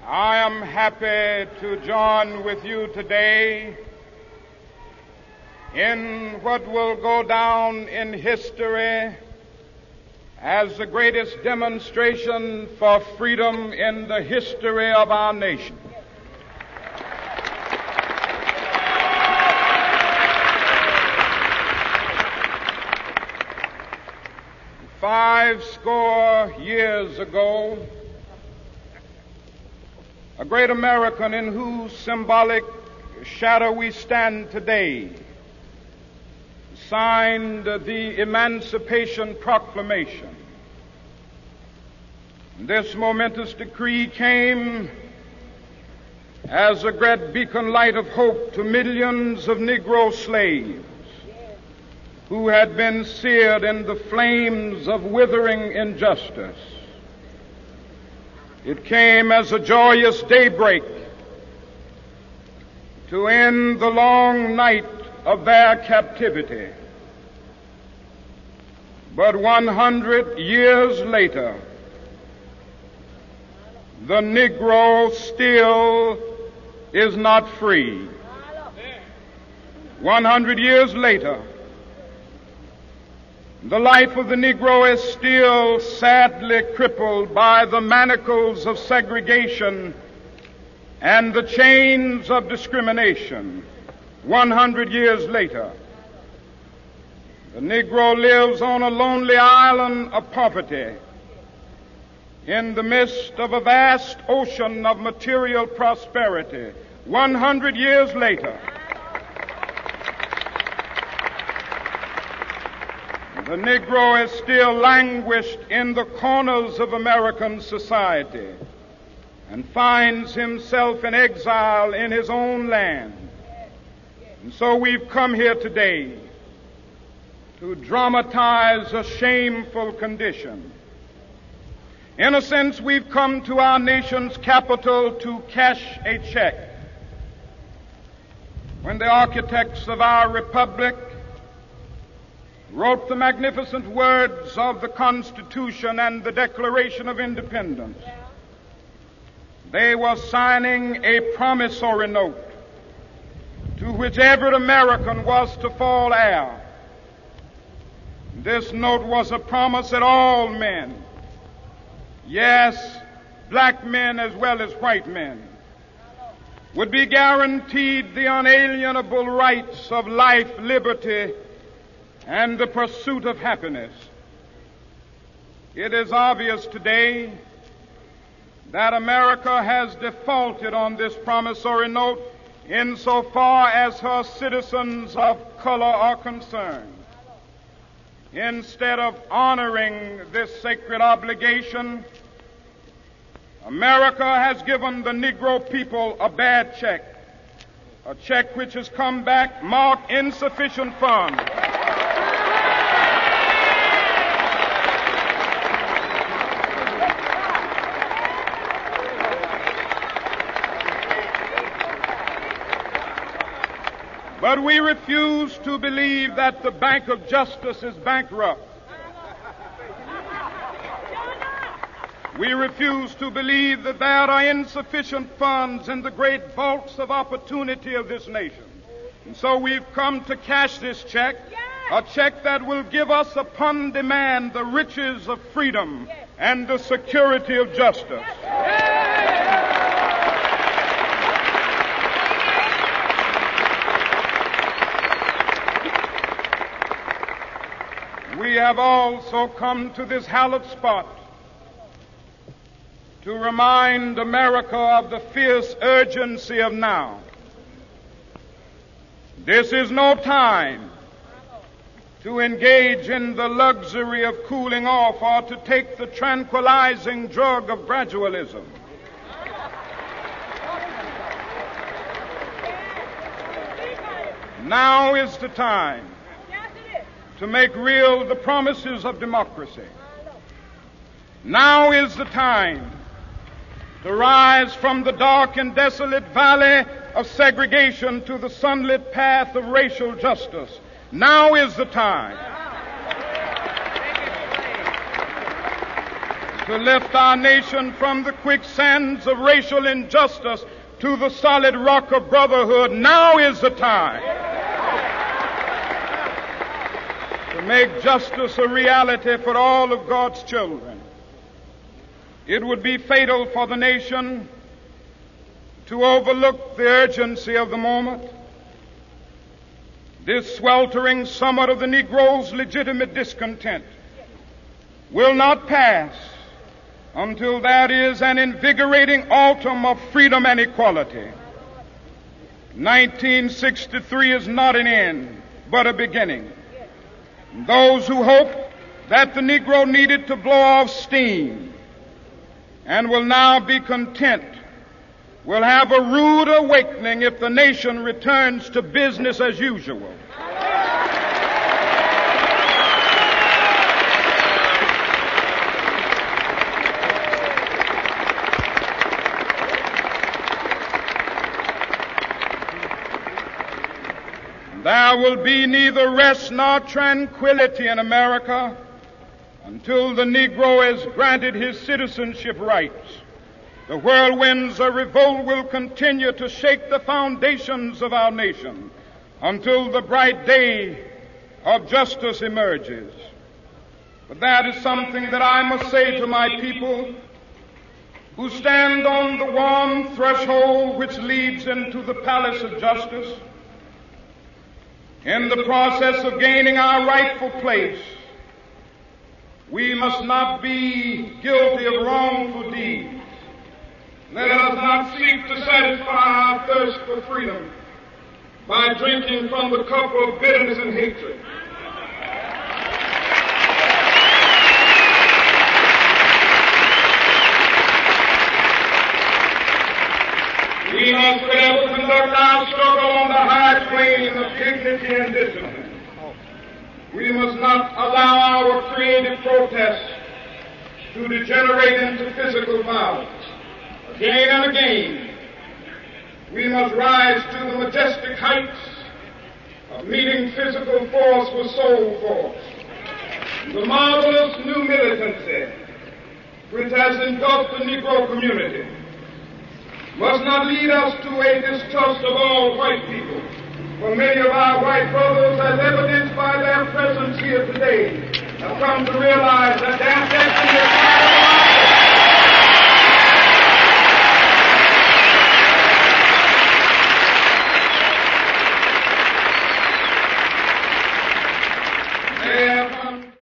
I am happy to join with you today in what will go down in history as the greatest demonstration for freedom in the history of our nation. Five score years ago, a great American in whose symbolic shadow we stand today signed the Emancipation Proclamation. This momentous decree came as a great beacon light of hope to millions of Negro slaves who had been seared in the flames of withering injustice. It came as a joyous daybreak to end the long night of their captivity. But 100 years later, the Negro still is not free. 100 years later, the life of the Negro is still sadly crippled by the manacles of segregation and the chains of discrimination. 100 years later, the Negro lives on a lonely island of poverty in the midst of a vast ocean of material prosperity. 100 years later, the Negro is still languished in the corners of American society and finds himself in exile in his own land. And so we've come here today to dramatize a shameful condition. In a sense, we've come to our nation's capital to cash a check. When the architects of our republic wrote the magnificent words of the Constitution and the Declaration of Independence, they were signing a promissory note to which every American was to fall heir. This note was a promise that all men, yes, black men as well as white men, would be guaranteed the unalienable rights of life, liberty, and the pursuit of happiness. It is obvious today that America has defaulted on this promissory note insofar as her citizens of color are concerned. Instead of honoring this sacred obligation, America has given the Negro people a bad check, a check which has come back marked insufficient funds. But we refuse to believe that the Bank of Justice is bankrupt. We refuse to believe that there are insufficient funds in the great vaults of opportunity of this nation. And so we've come to cash this check, a check that will give us upon demand the riches of freedom and the security of justice. We have also come to this hallowed spot to remind America of the fierce urgency of now. This is no time to engage in the luxury of cooling off or to take the tranquilizing drug of gradualism. Now is the time to make real the promises of democracy. Now is the time to rise from the dark and desolate valley of segregation to the sunlit path of racial justice. Now is the time. to lift our nation from the quicksands of racial injustice to the solid rock of brotherhood. Now is the time to make justice a reality for all of God's children. It would be fatal for the nation to overlook the urgency of the moment. This sweltering summit of the Negro's legitimate discontent will not pass until there is an invigorating autumn of freedom and equality. 1963 is not an end, but a beginning. Those who hope that the Negro needed to blow off steam and will now be content will have a rude awakening if the nation returns to business as usual. There will be neither rest nor tranquility in America until the Negro is granted his citizenship rights. The whirlwinds of revolt will continue to shake the foundations of our nation until the bright day of justice emerges. But that is something that I must say to my people who stand on the warm threshold which leads into the palace of justice. In the process of gaining our rightful place, we must not be guilty of wrongful deeds. Let us not seek to satisfy our thirst for freedom by drinking from the cup of bitterness and hatred. We must forever conduct our struggle on the high planes of dignity and discipline. We must not allow our creative protests to degenerate into physical violence. Again and again, we must rise to the majestic heights of meeting physical force with soul force. The marvelous new militancy which has engulfed the Negro community must not lead us to a distrust of all white people. For many of our white brothers, as evidenced by their presence here today, have come to realize